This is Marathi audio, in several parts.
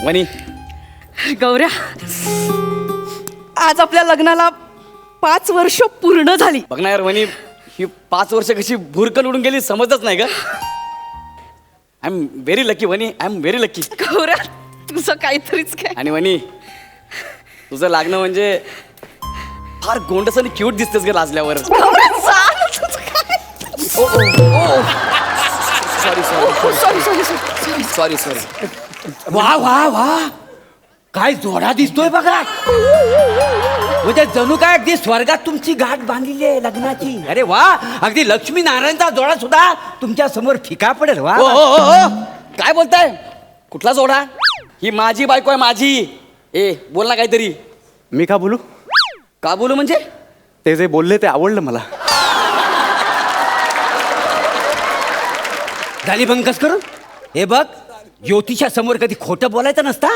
वनी गौऱ्या, आज आपल्या लग्नाला 5 वर्ष पूर्ण झाली. बघ ना यार वनी, ही 5 वर्ष कशी भुरकन उडून गेली समजच नाही का. I am very lucky Vani, I am very lucky. गौऱ्या, तुझं काहीतरीच काय. आणि वनी तुझं लागणं म्हणजे फार गोंडस आणि क्यूट दिसतेस ग लाजल्यावर. गौऱ्या, सांग तुझं काय. Sorry sorry sorry sorry. Sorry sorry. वा वा वा, काय जोडा दिसतोय बघा. म्हणजे जणू काय अगदी स्वर्गात तुमची गाठ बांधलेली आहे लग्नाची. अरे वा, अगदी लक्ष्मी नारायणचा जोडा सुद्धा तुमच्या समोर फिका पडेल. वा ओ ओ ओ, काय बोलताय? कुठला जोडा? ही माझी बायको आहे माझी. ए बोल ना काहीतरी. मी का बोलू? का बोलू म्हणजे? ते जे बोलले ते आवडलं मला. झाली बंकस करून. हे बघ, ज्योतिषा समोर कधी खोटं बोलायचं नसता.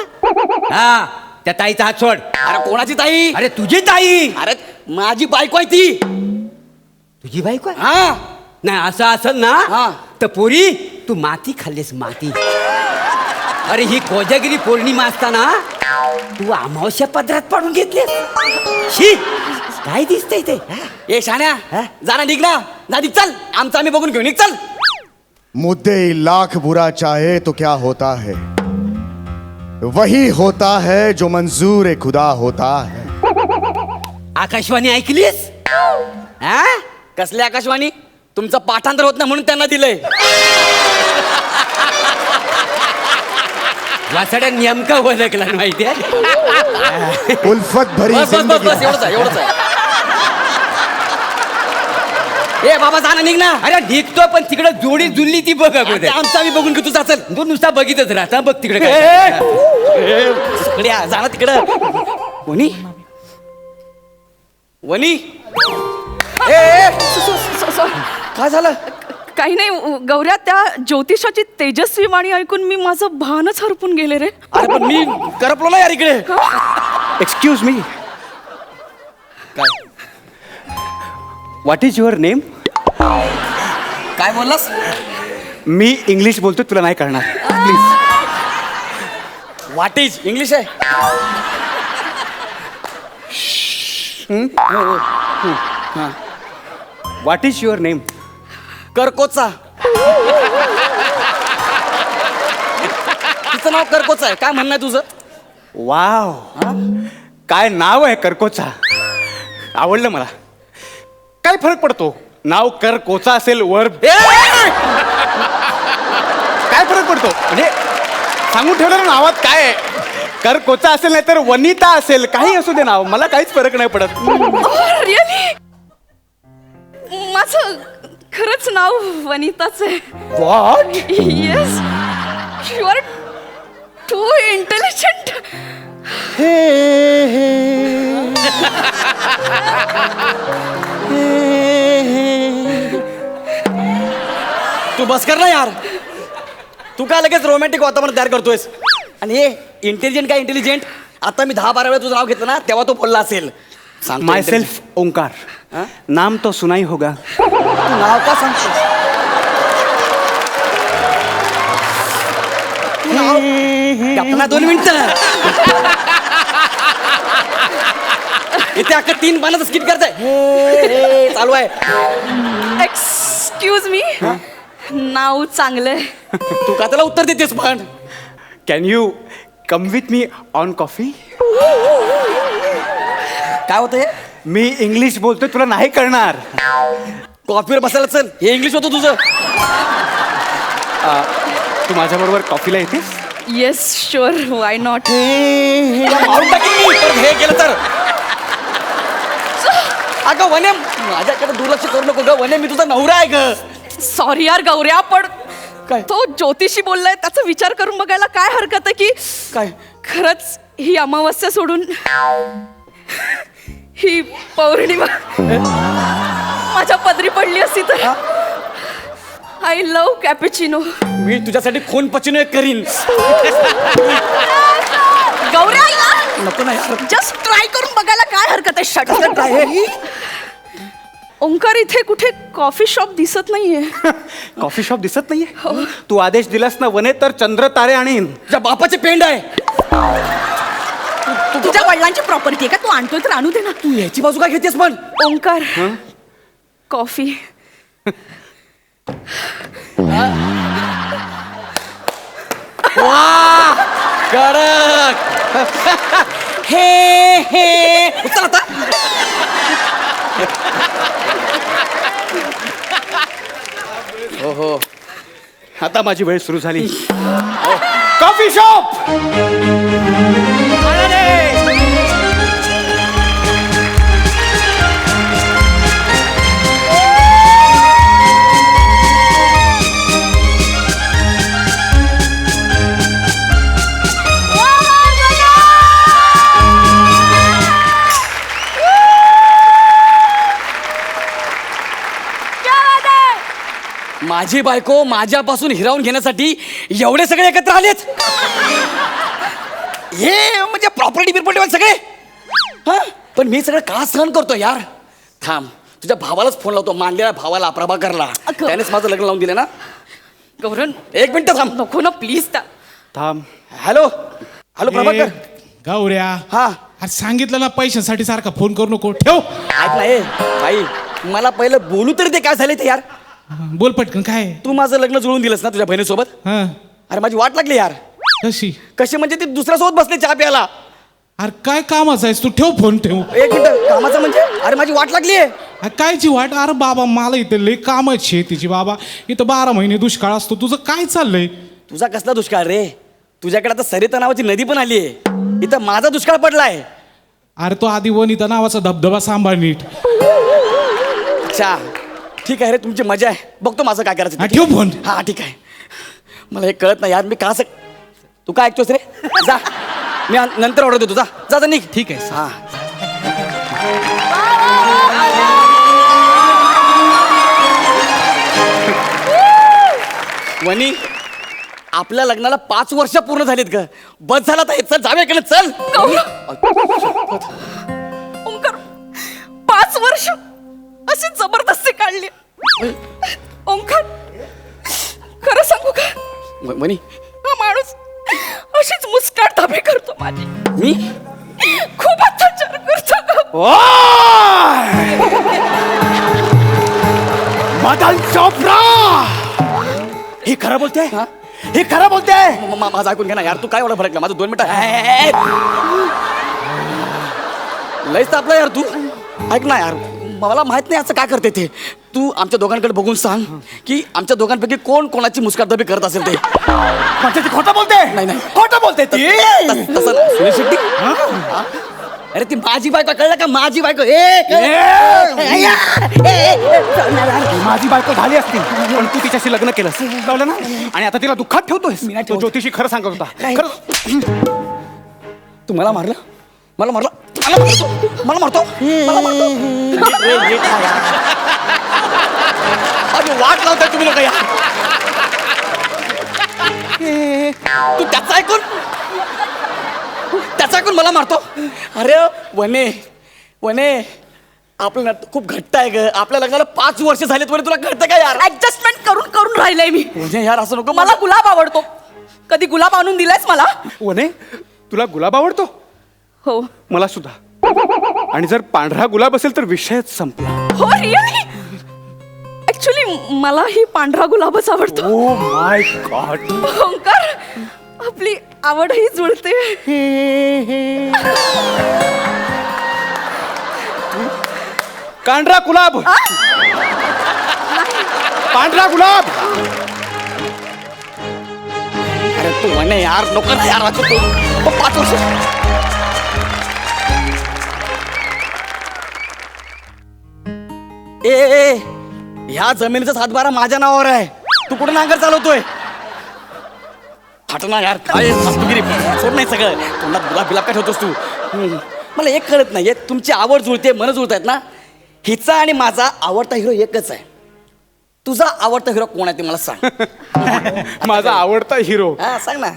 हा, त्या ताईचा हात सोड. अरे कोणाची ताई? अरे तुझी ताई. अरे माझी बायको आहे ती. तुझी बायको आहे? हा. नाही असं असेल ना हा. तर पोरी तू माती खाल्लीस माती. अरे ही कोजागिरी पौर्णिमा असताना तू अमावस्या पदरात पाडून घेतलीस. शी, काय दिसतंय ते? ए शाण्या, हा? जा ना, निघ ना. जा निघ, चल. आमचं आम्ही बघून घेऊ, निघ चल. मुद्दे लाख बुरा चाहे तो क्या होता है, वही होता है जो मंजूर खुदा होता है. आकाशवाणी ऐकलीस? हा? कसले आकाशवाणी? तुमचं पाठांतर होत ना म्हणून त्यांना दिलंय. वासाड्या नेमका ओळखला माहिती आहे. उल्फत भरी बस बस बस जिंदगी. बस, एवढंच आहे, एवढंच आहे. ए बाबा, जा ना, निघ ना. अरे निघतो, पण तिकडे जोडी जुळली ती बघ अगोदर. आमचं आम्ही बघून घेऊ, तुझा चल. तू नुसता बघितच राहता. बघ तिकडे ए, काय. तिकडे या, जा ना तिकडं. वनी वनी, ए, ए, काय झालं? काही नाही गौऱ्या, त्या ज्योतिषाची तेजस्वी वाणी ऐकून मी माझं भानच हरपून गेले रे. अरे पण मी करपलो ना यार इकडे. एक्सक्यूज मी, काय व्हॉट इज युअर नेम? काय बोललास? मी इंग्लिश बोलतो, तुला नाही कळणार. प्लीज. व्हॉट इज इंग्लिश आहे? What is your name? करकोचा. तिचं नाव करकोचा आहे. काय म्हणणं आहे तुझं? वाव, काय नाव आहे करकोचा. आवडलं मला. काय फरक पडतो नाव कर कोचा असेल वर? काय फरक पडतो म्हणजे सांगून ठेवलं ना नावात काय आहे. कर कोचा असेल नाही तर वनिता असेल, काही असू दे नाव, मला काहीच फरक नाही पडत. रिअली? माझं खरंच नाव वनिताच आहे. What? Yes, you are too intelligent. तू बस कर ना यार. तू काय लगेच रोमॅन्टिक वातावरण तयार करतोयस. आणि हे इंटेलिजंट काय इंटेलिजंट, आता मी 10-12 वेळा तुझं नाव घेतलं ना तेव्हा तो बोलला असेल. सांगतो माय intelligent. सेल्फ ओंकार. हाँ? नाम तो सुना ही होगा. तू नाव का सांगतोस? तू नाव गप्पा 2 मिनिटं. इथे अख्खा 3 पानाचं स्किट करताय. चालू आहे. एक्सक्यूज मी, नाव चांगलंय. तू का त्याला उत्तर देतेस पण? Can you come with me on coffee? काय होतं हे? मी इंग्लिश बोलतोय, तुला नाही कळणार. कॉफीवर बसायला चल. हे इंग्लिश होतं तुझं. तू माझ्याबरोबर कॉफीला येतेस? Yes sure, why not. मारून टाकीन मी परत हे केलं तर. अगं वने, माझ्याकडे दुर्लक्ष करू नको ग. वने, मी तुझा नवरा आहे ग. सॉरी यार गौऱ्या, पण काय? तो ज्योतिषी बोललाय त्याचा विचार करून बघायला काय हरकत आहे की काय? खरंच ही अमावस्या सोडून ही पौर्णिमा माझ्या पदरी पडली असती तर. I love cappuccino. मी तुझ्यासाठी खून पचिनो करीन. गौऱ्या, नको ना यार. जस्ट ट्राय करून बघायला काय हरकत आहे. शट. काय? ओंकार, इथे कुठे कॉफी शॉप दिसत नाहीये. कॉफी शॉप दिसत नाहीये? तू आदेश दिलास ना वने तर चंद्र तारे आणीन. तुझ्या बापाचे पेंड आहे. तुझ्या वडिलांची प्रॉपर्टी आहे का? तू आणतोय तर आणू दे ना. तू याची बाजू काय घेतेस पण? ओंकार कॉफी. वा कडक. हे हे चल आता. हो हो आता माझी वेळ सुरू झाली. Coffee shop. माझी बायको माझ्यापासून हिरावून घेण्यासाठी एवढे सगळे एकत्र आलेत. हे म्हणजे प्रॉपर्टी बिरपर्टी सगळे. हा पण मी सगळं का सहन करतो यार? थांब तुझ्या भावालाच फोन लावतो, मानलेल्या भावाला, प्रभाकरला. अगं. त्यानेच माझं लग्न लावून दिलं ना. गौरन एक मिनिट थांब. नको ना प्लीज. थांब. Hello hello Prabhakar. गौऱ्या हा अरे सांगितलं ना पैशासाठी सारखा फोन करू नको. ठेव. ऐक ना. भाई मला पहिलं बोलू तरी ते काय झाले ते यार. बोल पटकन. काय तू माझं लग्न जुळून दिलंस ना तुझ्या बहिणीसोबत. हा अरे माझी वाट लागली यार. कशी? कशी म्हणजे ती दुसऱ्यासोबत बसले चहा प्यायला. अरे काय कामाचं आहेस तू? ठेव फोन ठेव. एक मिनिट कामाचं म्हणजे अरे माझी वाट लागली आहे. अरे कायची वाट? अरे बाबा मला इथं लय काम आहे शेतीची बाबा. इथं 12 महिने दुष्काळ असतो. तुझं काय चाललंय? तुझा कसला दुष्काळ रे? तुझ्याकडे आता सरिता नावाची नदी पण आली आहे. इथं माझा दुष्काळ पडलाय. अरे तो आधी वनिता नावाचा धबधबा सांभाळ नीट. अच्छा ठीक आहे रे, तुमची मजा आहे. बघतो माझं काय करायचं हा, ते. ठेव फोन. हा ठीक आहे. मला हे कळत नाही यार, मी का असं. तू काय ऐकतोस रे? जा मी नंतर ऑर्डर देतो. जा जा जा, निघ. ठीक आहे. हा वनी आपल्या लग्नाला 5 वर्ष पूर्ण झालीत ग. बस झाला तर चल जाऊया इकडे चल. ओंकार 5 वर्ष अशी जबरदस्ती काढली. ओंकार खरं सांगू का? वनी हा माणूस अशीच मुस्काट धाबी करतो माझी. मी खूप अत्याचार करतो. मदन चोप्रा हे खरं बोलते. हे खरं बोलते. माझं ऐकून घे ना यार. तू काय एवढा फरकला? माझं 2 मिनिटं. लयच तापला यार तू. ऐक ना यार, मला माहित नाही असं काय करते ते. तू आमच्या दोघांकडे बघून सांग की आमच्या दोघांपैकी कोण कोणाची मुस्काटदाबी करत असेल ते. म्हणजे ती खोटं बोलते. नाही नाही खोटं बोलते ती. तसं नाही. सुनील शेट्टी. हा? अरे ती माझी बायको, कळलं का? माझी बायको. माझी बायको झाली असती पण तू तिच्याशी लग्न केलंस कळलं ना. आणि आता तिला दुःखात ठेवतोयस. मी नाही तो ठेवत. ज्योतिषी खरं सांगत होता. खरं तू मला मारलं. मला मारलं. मला मारतो. मला मारतो. अरे वाट लावताय तुम्ही लोक यार. तू त्याचा ऐकून मला मारतो. अरे वने वने आपलं नातं खूप घट्ट आहे ग. आपल्या लग्नाला 5 वर्ष झालेत. वने तुला कळतं का यार? ऍडजस्टमेंट करून करून राहिलंय मी. वने यार असं नको. मला गुलाब आवडतो. कधी गुलाब आणून दिलायस मला? वने तुला गुलाब आवडतो? हो मला सुद्धा. आणि जर पांढरा गुलाब असेल तर विषयच संपला. हो रिअली. ऍक्च्युली मला ही पांढरा गुलाबच आवडतो. Oh my God. ओंकार आपली आवडही जुळते. पांढरा गुलाब. पांढरा गुलाब. अरे तू वने यार नको ना यार. तू 5 वर्ष. ए ह्या जमिनीचा 7/12 माझ्या नावावर आहे. तू कुठे नांगर चालवतोय? हट ना यार. काय हस्तगिरी सोड नाही सगळं. तोंडात गुलाब बिलाब काय ठेवतोस तू? मला एक कळत नाहीये, तुमची आवड जुळते, मन जुळतायत ना. हिचा आणि माझा आवडता हिरो एकच आहे. तुझा आवडता हिरो कोण आहे ते मला सांग. माझा आवडता हिरो. हा सांग ना.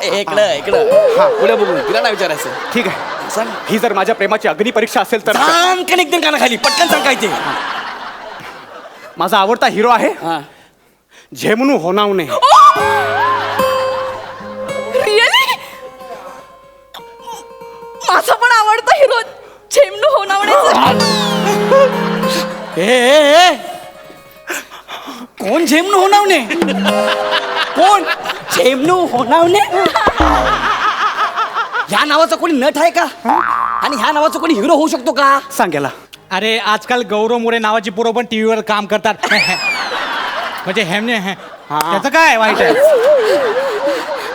इकडं इकडं. हा पुढे बघून तिला नाही विचारायचं. ठीक आहे सांग. ही जर माझ्या प्रेमाची अग्निपरीक्षा असेल तर सांग का एकदम कानाखाली पटकन सांग काय ते. माझा आवडता हिरो आहे हा झेमनू होनावणे. रिअली पण आवडता हिरो झेमनू होनावण्याचा. ए कोण झेमनू होनावणे? कोण झेमनू होनावणे? ह्या नावाचा कोणी नट आहे का? आणि ह्या नावाचा कोणी हिरो होऊ शकतो का? सांग याला. अरे आजकाल गौरव मोरे नावाची पोरं पण टीव्हीवर काम करतात. म्हणजे हेमने त्याचं काय वाईट आहे?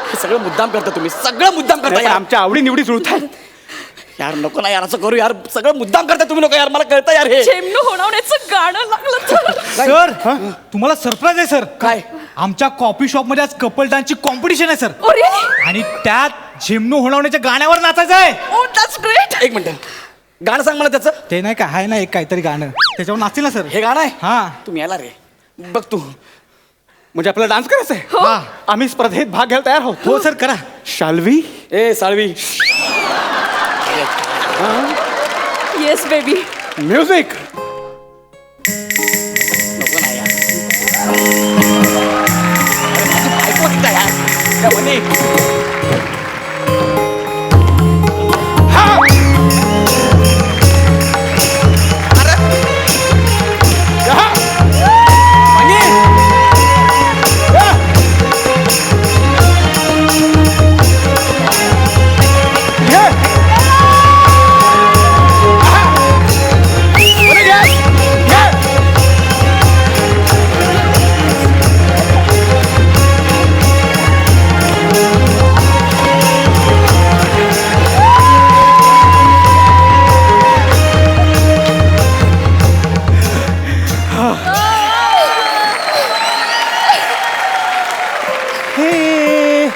हे सगळं मुद्दाम करता तुम्ही, सगळं मुद्दाम करता नाही, पण यार. आमच्या आवडी निवडी जुळतात. यार नको ना यार, असं करू यार. सगळं मुद्दाम करता तुम्ही लोक यार, मला कळतं यार हे. झेमनू होनावण्याचं गाणं लागलं तर. सर तुम्हाला सरप्राईज आहे सर. काय? आमच्या कॉफी शॉप मध्ये आज कपल डान्सची कॉम्पिटिशन आहे सर. अरे आणि त्यात झेमनू होणावण्याच्या गाण्यावर नाचायचं आहे. ओ दॅट्स ग्रेट. एक मिनिट, गाणं सांग मला त्याचं. ते नाही का आहे ना एक काहीतरी गाणं त्याच्यावर नाचतील ना सर. हे गाणं आहे? हा. तुम्ही याला रे बघ तू. म्हणजे आपल्याला डान्स करायचा आहे. हा. आम्ही स्पर्धेत भाग घ्यायला तयार आहोत. हो सर करा. शाल्वी, ए साळवी, येस बेबी. म्युझिक. नको ना यार. अरे माझी बायको होती का यार? त्या म्हणे,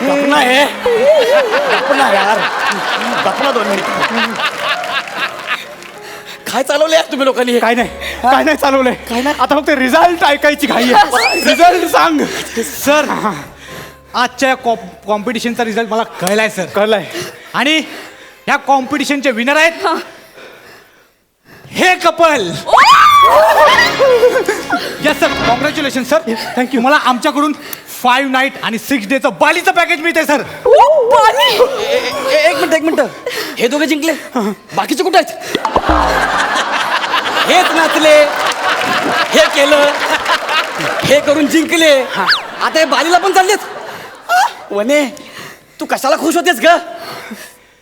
गपना हे, गपना यार, गपना 2 मिनिट. काय चालवलं यार तुम्ही लोकांनी? काय नाही चालवलंय. काय नाही, आता फक्त रिझल्ट ऐकायची घाई आहे. रिझल्ट सांग. सर आजच्या कॉम्पिटिशनचा रिझल्ट मला कळलाय सर. कळलंय. आणि या कॉम्पिटिशनचे विनर आहेत हे couple. Yes sir, congratulation sir. Thank you. मला आमच्याकडून 5 नाईट आणि 6 डेचं बालीचं पॅकेज मिळते सर. एक मिनिट. हे दोघे जिंकले, बाकीचे कुठे आहेत? हेच नाचले, हे केलं, हे करून जिंकले, आता हे बालीला पण चाललेत. वने, तू कशाला खुश होतेस ग?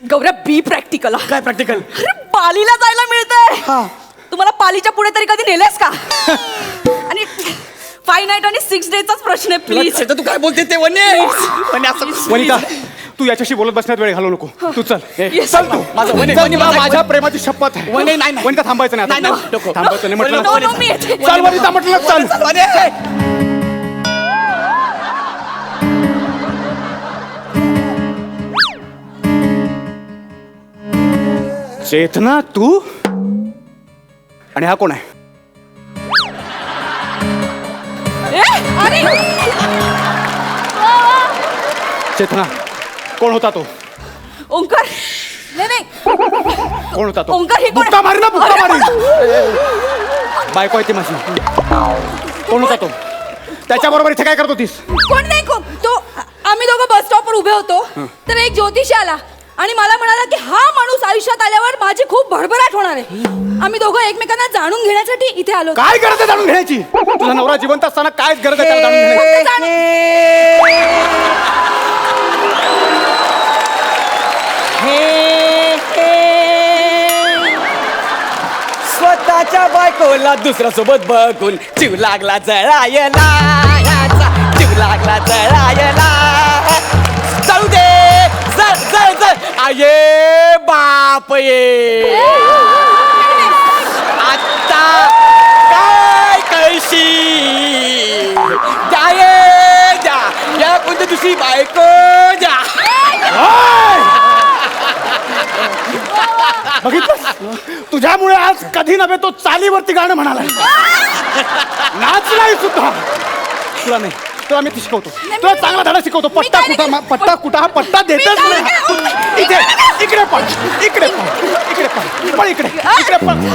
गौऱ्या बी प्रॅक्टिकल. काय प्रॅक्टिकल? अरे पालीला जायला मिळतंय. तुम्हाला पालीच्या पुढे तरी कधी नेलेस का? आणि 5 नाईट आणि 6 डेचाच प्रश्न आहे प्लीज. तू काय बोलते ते वने? वने असं वनिता, तू याच्याशी बोलत बसण्यात वेळ घालवू नको. तू चल. Yes. चल तू. माझं वने, चल, वने, तुला माझा- माझ्या प्रेमाची शपथ आहे. वने, नाही, नाही. वनिता थांबायचं नाही आता. नाही, नको. थांबायचं नाही म्हटलं. No, no, मी येते. चल वनिता म्हटलं चल. वने! चेतना, तू आणि हा कोण आहे? अरे चेतना, कोण होता तो? ओंकार. नाही कोण होता तो? ओंकार, हे कोण? बुक्का मारी ना, बुक्का मारी. बायको आहे ती माझी. कोण होता तो? त्याच्याबरोबर इथे काय करत होतीस? कोण नाही तो आम्ही दोघं बस स्टॉपवर उभे होतो तर एक ज्योतिषी आला आणि मला म्हणाला की हा माणूस आयुष्यात आल्यावर माझी खूप भरभराट होणार आहे. आम्ही दोघं एकमेकांना जाणून घेण्यासाठी इथे आलो. काय गरज आहे जाणून घेण्याची? तुझा नवरा जिवंत असताना काय गरज आहे त्याला जाणून घेण्याची? फक्त स्वतःच्या बायकोला दुसऱ्या सोबत बघून जीव लागला जळायला, याचा जीव लागला जळायला. जळू दे, जळ जळ जळ. आये बाप ये, आता काय कळशी द्याये द्या, या कोणत्या दुसरी बायको द्या. बघितलं, तुझ्यामुळे आज कधी नव्हे तो चालीवरती गाणं म्हणाला. नाचलाय सुद्धा. तुला नाही, तुला मी शिकवतो. तुला चांगला धडा शिकवतो. पट्टा कुठा, पट्टा कुठा, हा पट्टा देतच नाही. इथे इकडे पण, इकडे पण, इकडे पण, पण इकडे, इकडे पण,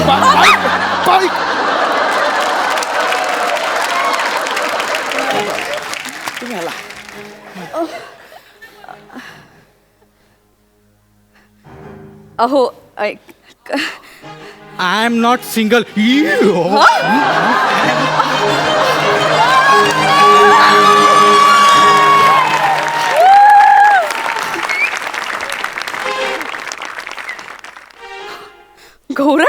पण. तुम्ही आला. अहो आय एम नॉट सिंगल. गौरव,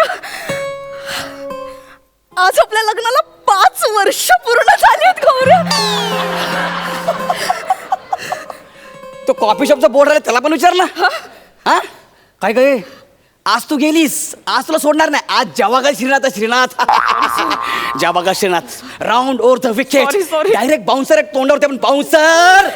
आज आपल्या लग्नाला 5 वर्ष पूर्ण झाली आहेत गौरव. तो कॉफी शॉपचा बोर्ड राहिला त्याला पण विचार ना. हा काय काय आज तू गेलीस, आज तुला सोडणार नाही. आज जेव्हा काय श्रीनाथ जेव्हा काय Srinath round over the wicket, Sorry. Direct bouncer तोंडावरती आपण बाउन्सर.